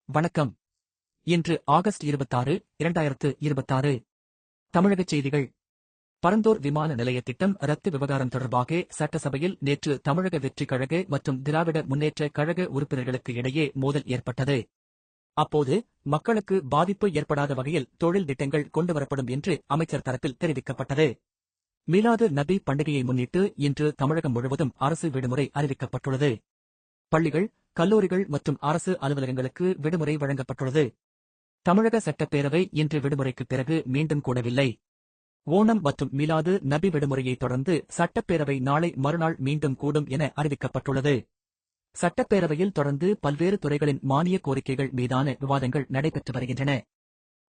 வணக்கம். இன்று ஆகஸ்ட் 26, 2026. தமிழகச் செய்திகள். பரந்தூர் விமான நிலைய திட்டம் ரத்து விவகாரம் தொடர்பாக சட்டசபையில் நேற்று தமிழக வெற்றிக் கழக மற்றும் திராவிட முன்னேற்ற கழக உறுப்பினர்களுக்கு இடையே மோதல் ஏற்பட்டது. அப்போது மக்களுக்கு பாதிப்பு ஏற்படாத வகையில் தொழில் திட்டங்கள் கொண்டுவரப்படும் என்று அமைச்சர் தரப்பில் தெரிவிக்கப்பட்டது. மீலாது நபி பண்டிகையை முன்னிட்டு இன்று தமிழகம் முழுவதும் அரசு விடுமுறை அறிவிக்கப்பட்டுள்ளது. பள்ளிகள், கல்லூரிகள் மற்றும் அரசு அலுவலகங்களுக்கு விடுமுறை வழங்கப்பட்டுள்ளது. தமிழக சட்டப்பேரவை இன்று விடுமுறைக்குப் பிறகு மீண்டும் கூடவில்லை. ஓணம் மற்றும் மீலாது நபி விடுமுறையை தொடர்ந்து சட்டப்பேரவை நாளை மறுநாள் மீண்டும் கூடும் என அறிவிக்கப்பட்டுள்ளது. சட்டப்பேரவையில் தொடர்ந்து பல்வேறு துறைகளின் மானிய கோரிக்கைகள் மீதான விவாதங்கள் நடைபெற்று வருகின்றன.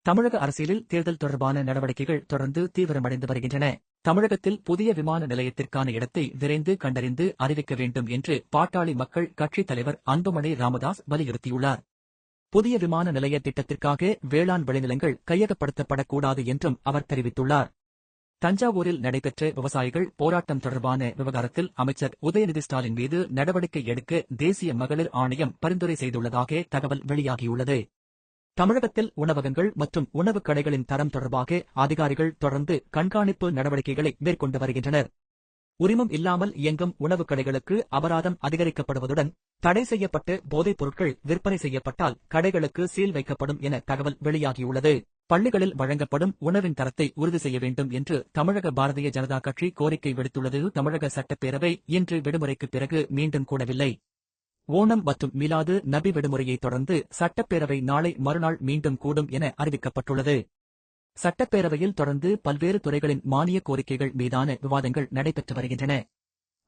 தமிழக அரசியலில் தேர்தல் தொடர்பான நடவடிக்கைகள் தொடர்ந்து தீவிரமடைந்து வருகின்றன. தமிழகத்தில் புதிய விமான நிலையத்திற்கான இடத்தை விரைந்து கண்டறிந்து அறிவிக்க வேண்டும் என்று பாட்டாளி மக்கள் கட்சித் தலைவர் அன்புமணி ராமதாஸ் வலியுறுத்தியுள்ளார். புதிய விமான நிலைய திட்டத்திற்காக வேளாண் விளைநிலங்கள் கையகப்படுத்தப்படக்கூடாது என்றும் அவர் தெரிவித்துள்ளார். தஞ்சாவூரில் நடைபெற்ற விவசாயிகள் போராட்டம் தொடர்பான விவகாரத்தில் அமைச்சர் உதயநிதி ஸ்டாலின் மீது நடவடிக்கை எடுக்க தேசிய மகளிர் ஆணையம் பரிந்துரை செய்துள்ளதாக தகவல் வெளியாகியுள்ளது. தமிழகத்தில் உணவகங்கள் மற்றும் உணவுக் கடைகளின் தரம் தொடர்பாக அதிகாரிகள் தொடர்ந்து கண்காணிப்பு நடவடிக்கைகளை மேற்கொண்டு வருகின்றனர். உரிமம் இல்லாமல் இயங்கும் உணவுக் கடைகளுக்கு அபராதம் அதிகரிக்கப்படுவதுடன் தடை செய்யப்பட்ட போதைப் பொருட்கள் விற்பனை செய்யப்பட்டால் கடைகளுக்கு சீல் வைக்கப்படும் என தகவல் வெளியாகியுள்ளது. பள்ளிகளில் வழங்கப்படும் உணவின் தரத்தை உறுதி செய்ய வேண்டும் என்று தமிழக பாரதிய ஜனதா கட்சி கோரிக்கை விடுத்துள்ளது. தமிழக சட்டப்பேரவை இன்று விடுமுறைக்குப் பிறகு மீண்டும் கூடவில்லை. ஓணம் மற்றும் மீலாது நபி விடுமுறையை தொடர்ந்து சட்டப்பேரவை நாளை மறுநாள் மீண்டும் கூடும் என அறிவிக்கப்பட்டுள்ளது. சட்டப்பேரவையில் தொடர்ந்து பல்வேறு துறைகளின் மானிய கோரிக்கைகள் மீதான விவாதங்கள் நடைபெற்று வருகின்றன.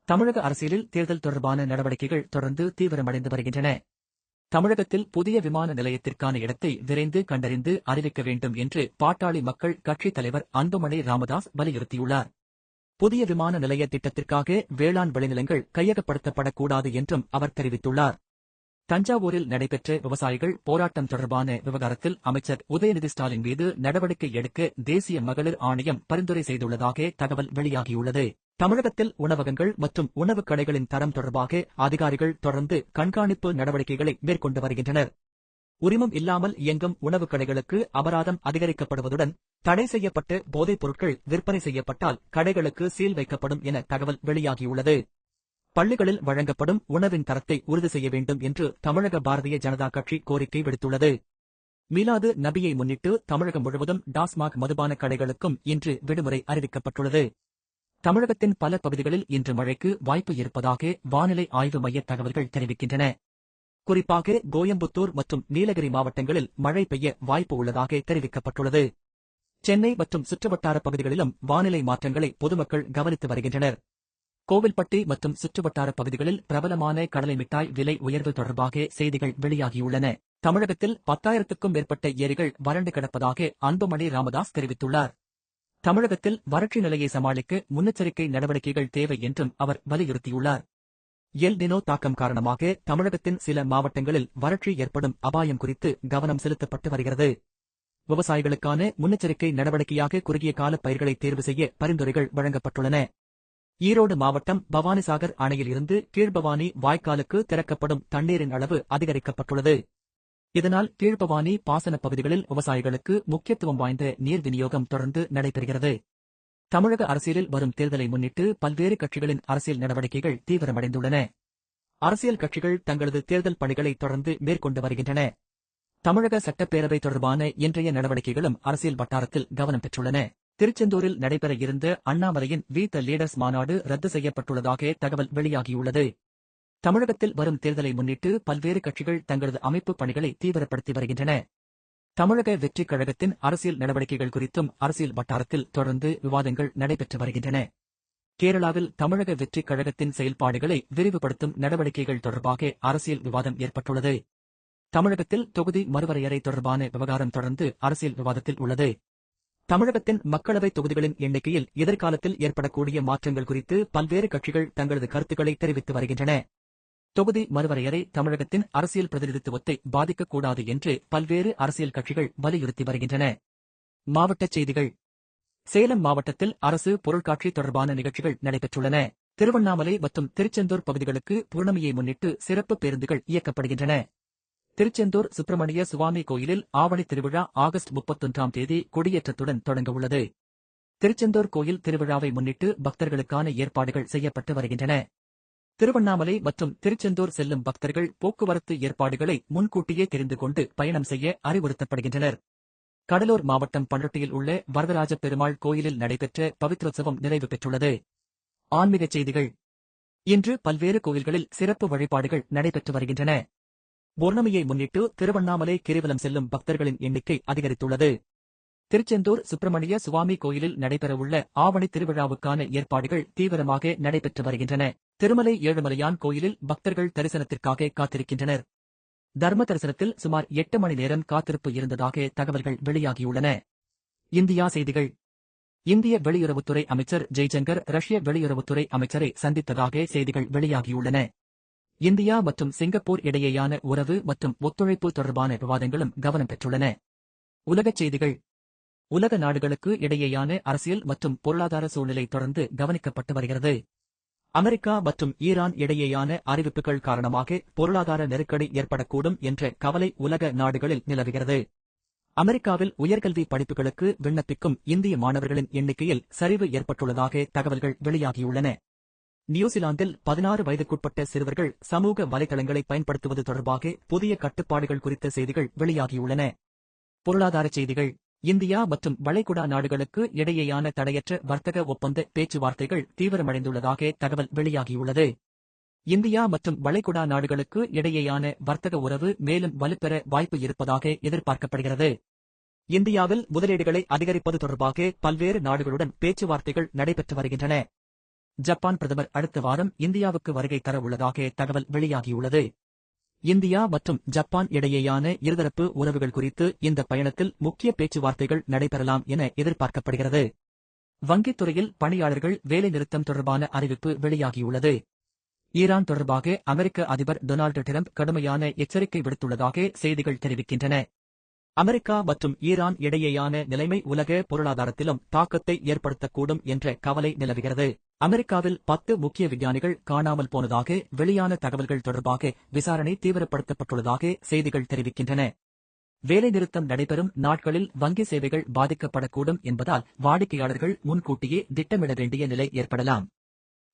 தமிழக அரசியலில் தேர்தல் தொடர்பான நடவடிக்கைகள் தொடர்ந்து தீவிரமடைந்து வருகின்றன. தமிழகத்தில் புதிய விமான நிலையத்திற்கான இடத்தை விரைந்து கண்டறிந்து அறிவிக்க வேண்டும் என்று பாட்டாளி மக்கள் கட்சித் தலைவர் அன்புமணி ராமதாஸ் வலியுறுத்தியுள்ளார். புதிய விமான நிலைய திட்டத்திற்காக வேளாண் விளைநிலங்கள் கையகப்படுத்தப்படக்கூடாது என்றும் அவர் தெரிவித்துள்ளார். தஞ்சாவூரில் நடைபெற்ற விவசாயிகள் போராட்டம் தொடர்பான விவகாரத்தில் அமைச்சர் உதயநிதி ஸ்டாலின் மீது நடவடிக்கை எடுக்க தேசிய மகளிர் ஆணையம் பரிந்துரை செய்துள்ளதாக தகவல் வெளியாகியுள்ளது. தமிழகத்தில் உணவகங்கள் மற்றும் உணவுக் கடைகளின் தரம் தொடர்பாக அதிகாரிகள் தொடர்ந்து கண்காணிப்பு நடவடிக்கைகளை மேற்கொண்டு வருகின்றனர். உரிமம் இல்லாமல் இயங்கும் உணவுக் கடைகளுக்கு அபராதம் அதிகரிக்கப்படுவதுடன் தடை செய்யப்பட்ட போதைப் பொருட்கள் விற்பனை செய்யப்பட்டால் கடைகளுக்கு சீல் வைக்கப்படும் என தகவல் வெளியாகியுள்ளது. பள்ளிகளில் வழங்கப்படும் உணவின் தரத்தை உறுதி செய்ய வேண்டும் என்று தமிழக பாரதிய ஜனதா கட்சி கோரிக்கை விடுத்துள்ளது. மீலாது நபியை முன்னிட்டு தமிழகம் முழுவதும் டாஸ்மாக் மதுபான கடைகளுக்கும் இன்று விடுமுறை அறிவிக்கப்பட்டுள்ளது. தமிழகத்தின் பல பகுதிகளில் இன்று மழைக்கு வாய்ப்பு இருப்பதாக வானிலை ஆய்வு மைய தகவல்கள் தெரிவிக்கின்றன. குறிப்பாக கோயம்புத்தூர் மற்றும் நீலகிரி மாவட்டங்களில் மழை பெய்ய வாய்ப்பு உள்ளதாக தெரிவிக்கப்பட்டுள்ளது. சென்னை மற்றும் சுற்றுவட்டார பகுதிகளிலும் வானிலை மாற்றங்களை பொதுமக்கள் கவனித்து வருகின்றனர். கோவில்பட்டி மற்றும் சுற்றுவட்டார பகுதிகளில் பிரபலமான கடலை மிட்டாய் விலை உயர்வு தொடர்பாக செய்திகள் வெளியாகியுள்ளன. தமிழகத்தில் 10,000க்கும் மேற்பட்ட ஏரிகள் வறண்டு கிடப்பதாக அன்புமணி ராமதாஸ் தெரிவித்துள்ளார். தமிழகத்தில் வறட்சி நிலையை சமாளிக்க முன்னெச்சரிக்கை நடவடிக்கைகள் தேவை என்றும் அவர் வலியுறுத்தியுள்ளார். எல் நினோ தாக்கம் காரணமாக தமிழகத்தின் சில மாவட்டங்களில் வறட்சி ஏற்படும் அபாயம் குறித்து கவனம் செலுத்தப்பட்டு வருகிறது. விவசாயிகளுக்கான முன்னெச்சரிக்கை நடவடிக்கையாக குறுகிய கால பயிர்களை தேர்வு செய்ய பரிந்துரைகள் வழங்கப்பட்டுள்ளன. ஈரோடு மாவட்டம் பவானிசாகர் அணையில் இருந்து கீழ்பவானி வாய்க்காலுக்கு திறக்கப்படும் தண்ணீரின் அளவு அதிகரிக்கப்பட்டுள்ளது. இதனால் கீழ்பவானி பாசனப் பகுதிகளில் விவசாயிகளுக்கு முக்கியத்துவம் வாய்ந்த நீர் விநியோகம் தொடர்ந்து நடைபெறுகிறது. தமிழக அரசியலில் வரும் தேர்தலை முன்னிட்டு பல்வேறு கட்சிகளின் அரசியல் நடவடிக்கைகள் தீவிரமடைந்துள்ளன. அரசியல் கட்சிகள் தங்களது தேர்தல் பணிகளை தொடர்ந்து மேற்கொண்டு வருகின்றன. தமிழக சட்டப்பேரவை தொடர்பான இன்றைய நடவடிக்கைகளும் அரசியல் வட்டாரத்தில் கவனம் பெற்றுள்ளன. திருச்செந்தூரில் நடைபெற இருந்த அண்ணாமலையின் வி த லீடர்ஸ் மாநாடு ரத்து செய்யப்பட்டுள்ளதாக தகவல் வெளியாகியுள்ளது. தமிழகத்தில் வரும் தேர்தலை முன்னிட்டு பல்வேறு கட்சிகள் தங்களது அமைப்பு பணிகளை தீவிரப்படுத்தி வருகின்றன. தமிழக வெற்றிக் கழகத்தின் அரசியல் நடவடிக்கைகள் குறித்தும் அரசியல் வட்டாரத்தில் தொடர்ந்து விவாதங்கள் நடைபெற்று வருகின்றன. கேரளாவில் தமிழக வெற்றிக் கழகத்தின் செயல்பாடுகளை விரிவுபடுத்தும் நடவடிக்கைகள் தொடர்பாக அரசியல் விவாதம் ஏற்பட்டுள்ளது. தமிழகத்தில் தொகுதி மறுவரையறை தொடர்பான விவகாரம் தொடர்ந்து அரசியல் விவாதத்தில் உள்ளது. தமிழகத்தின் மக்களவைத் தொகுதிகளின் எண்ணிக்கையில் எதிர்காலத்தில் ஏற்படக்கூடிய மாற்றங்கள் குறித்து பல்வேறு கட்சிகள் தங்களது கருத்துக்களை தெரிவித்து வருகின்றன. தொகுதி மறுவரையறை தமிழகத்தின் அரசியல் பிரதிநிதித்துவத்தை பாதிக்கக்கூடாது என்று பல்வேறு அரசியல் கட்சிகள் வலியுறுத்தி வருகின்றன. மாவட்டச் செய்திகள். சேலம் மாவட்டத்தில் அரசு பொருட்காட்சி தொடர்பான நிகழ்ச்சிகள் நடைபெற்றுள்ளன. திருவண்ணாமலை மற்றும் திருச்செந்தூர் பகுதிகளுக்கு பூர்ணமியை முன்னிட்டு சிறப்பு பேருந்துகள் இயக்கப்படுகின்றன. திருச்செந்தூர் சுப்பிரமணிய சுவாமி கோயிலில் ஆவணி திருவிழா ஆகஸ்ட் 31ஆம் தேதி கொடியேற்றத்துடன் தொடங்கவுள்ளது. திருச்செந்தூர் கோயில் திருவிழாவை முன்னிட்டு பக்தர்களுக்கான ஏற்பாடுகள் செய்யப்பட்டு வருகின்றன. திருவண்ணாமலை மற்றும் திருச்செந்தூர் செல்லும் பக்தர்கள் போக்குவரத்து ஏற்பாடுகளை முன்கூட்டியே தெரிந்து கொண்டு பயணம் செய்ய அறிவுறுத்தப்படுகின்றனர். கடலூர் மாவட்டம் பண்ருட்டியில் உள்ள வரதராஜ பெருமாள் கோயிலில் நடைபெற்ற பவித்ரோத்சவம் நிறைவு பெற்றுள்ளது. ஆன்மீகச் செய்திகள். இன்று பல்வேறு கோயில்களில் சிறப்பு வழிபாடுகள் நடைபெற்று வருகின்றன. பௌர்ணமியை முன்னிட்டு திருவண்ணாமலை கிரிவலம் செல்லும் பக்தர்களின் எண்ணிக்கை அதிகரித்துள்ளது. திருச்செந்தூர் சுப்பிரமணிய சுவாமி கோயிலில் நடைபெறவுள்ள ஆவணி திருவிழாவுக்கான ஏற்பாடுகள் தீவிரமாக நடைபெற்று வருகின்றன. திருமலை ஏழுமலையான் கோயிலில் பக்தர்கள் தரிசனத்திற்காக காத்திருக்கின்றனர். தர்ம தரிசனத்தில் சுமார் 8 மணி நேரம் காத்திருப்பு இருந்ததாக தகவல்கள் வெளியாகியுள்ளன. இந்தியா செய்திகள். இந்திய வெளியுறவுத்துறை அமைச்சர் ஜெய்சங்கர் ரஷ்ய வெளியுறவுத்துறை அமைச்சரை சந்தித்ததாக செய்திகள் வெளியாகியுள்ளன. இந்தியா மற்றும் சிங்கப்பூர் இடையேயான உறவு மற்றும் ஒத்துழைப்பு தொடர்பான விவாதங்களும் கவனம் பெற்றுள்ளன. உலகச் செய்திகள். உலக நாடுகளுக்கு இடையேயான அரசியல் மற்றும் பொருளாதார சூழ்நிலை தொடர்ந்து கவனிக்கப்பட்டு வருகிறது. அமெரிக்கா மற்றும் ஈரான் இடையேயான அறிவிப்புகள் காரணமாக பொருளாதார நெருக்கடி ஏற்படக்கூடும் என்ற கவலை உலக நாடுகளில் நிலவுகிறது. அமெரிக்காவில் உயர்கல்வி படிப்புகளுக்கு விண்ணப்பிக்கும் இந்திய மாணவர்களின் எண்ணிக்கையில் சரிவு ஏற்பட்டுள்ளதாக தகவல்கள் வெளியாகியுள்ளன. நியூசிலாந்தில் 16 வயதுக்குட்பட்ட சிறுவர்கள் சமூக வலைதளங்களை பயன்படுத்துவது தொடர்பாக புதிய கட்டுப்பாடுகள் குறித்த செய்திகள் வெளியாகியுள்ளன. பொருளாதார செய்திகள். இந்தியா மற்றும் வளைகுடா நாடுகளுக்கு இடையேயான தடையற்ற வர்த்தக ஒப்பந்த பேச்சுவார்த்தைகள் தீவிரமடைந்துள்ளதாக தகவல் வெளியாகியுள்ளது. இந்தியா மற்றும் வளைகுடா நாடுகளுக்கு இடையேயான வர்த்தக உறவு மேலும் வலுப்பெற வாய்ப்பு இருப்பதாக எதிர்பார்க்கப்படுகிறது. இந்தியாவில் முதலீடுகளை அதிகரிப்பது தொடர்பாக பல்வேறு நாடுகளுடன் பேச்சுவார்த்தைகள் நடைபெற்று வருகின்றன. ஜப்பான் பிரதமர் அடுத்த வாரம் இந்தியாவுக்கு வருகை தர உள்ளதாக தகவல் வெளியாகியுள்ளது. இந்தியா மற்றும் ஜப்பான் இடையேயான இருதரப்பு உறவுகள் குறித்து இந்த பயணத்தில் முக்கிய பேச்சுவார்த்தைகள் நடைபெறலாம் என எதிர்பார்க்கப்படுகிறது. வங்கித் துறையில் பணியாளர்கள் வேலைநிறுத்தம் தொடர்பான அறிவிப்பு வெளியாகியுள்ளது. ஈரான் தொடர்பாக அமெரிக்க அதிபர் டொனால்டு டிரம்ப் கடுமையான எச்சரிக்கை விடுத்துள்ளதாக செய்திகள் தெரிவிக்கின்றன. அமெரிக்கா மற்றும் ஈரான் இடையேயான நிலைமை உலக பொருளாதாரத்திலும் தாக்கத்தை ஏற்படுத்தக்கூடும் என்ற கவலை நிலவுகிறது. அமெரிக்காவில் 10 முக்கிய விஞ்ஞானிகள் காணாமல் போனதாக வெளியான தகவல்கள் தொடர்பாக விசாரணை தீவிரப்படுத்தப்பட்டுள்ளதாக செய்திகள் தெரிவிக்கின்றன. வேலைநிறுத்தம் நடைபெறும் நாட்களில் வங்கி சேவைகள் பாதிக்கப்படக்கூடும் என்பதால் வாடிக்கையாளர்கள் முன்கூட்டியே திட்டமிட வேண்டிய நிலை ஏற்படலாம்.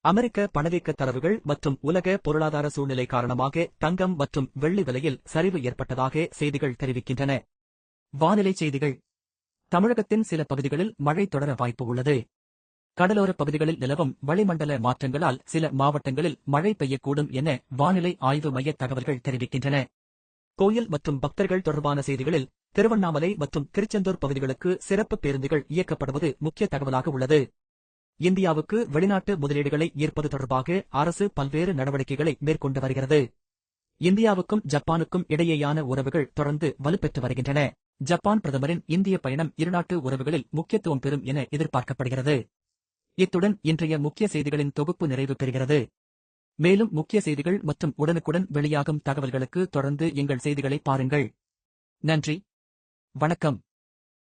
அமெரிக்க பணவீக்க தரவுகள் மற்றும் உலக பொருளாதார சூழ்நிலை காரணமாக தங்கம் மற்றும் வெள்ளி விலையில் சரிவு ஏற்பட்டதாக செய்திகள் தெரிவிக்கின்றன. வானிலை செய்திகள். தமிழகத்தின் சில பகுதிகளில் மழை தொடர வாய்ப்பு உள்ளது. கடலோரப் பகுதிகளில் நிலவும் வளிமண்டல மாற்றங்களால் சில மாவட்டங்களில் மழை பெய்யக்கூடும் என வானிலை ஆய்வு மைய தகவல்கள் தெரிவிக்கின்றன. கோயில் மற்றும் பக்தர்கள் தொடர்பான செய்திகளில் திருவண்ணாமலை மற்றும் திருச்செந்தூர் பகுதிகளுக்கு சிறப்பு பேருந்துகள் இயக்கப்படுவது முக்கிய தகவலாக உள்ளது. இந்தியாவுக்கு வெளிநாட்டு முதலீடுகளை ஈர்ப்பது தொடர்பாக அரசு பல்வேறு நடவடிக்கைகளை மேற்கொண்டு வருகிறது. இந்தியாவுக்கும் ஜப்பானுக்கும் இடையேயான உறவுகள் தொடர்ந்து வலுப்பெற்று வருகின்றன. ஜப்பான் பிரதமரின் இந்திய பயணம் இருநாட்டு உறவுகளில் முக்கியத்துவம் பெறும் என எதிர்பார்க்கப்படுகிறது. இத்துடன் இன்றைய முக்கிய செய்திகளின் தொகுப்பு நிறைவு பெறுகிறது. மேலும் முக்கிய செய்திகள் மற்றும் உடனுக்குடன் வெளியாகும் தகவல்களுக்கு தொடர்ந்து எங்கள் செய்திகளை பாருங்கள். நன்றி, வணக்கம்.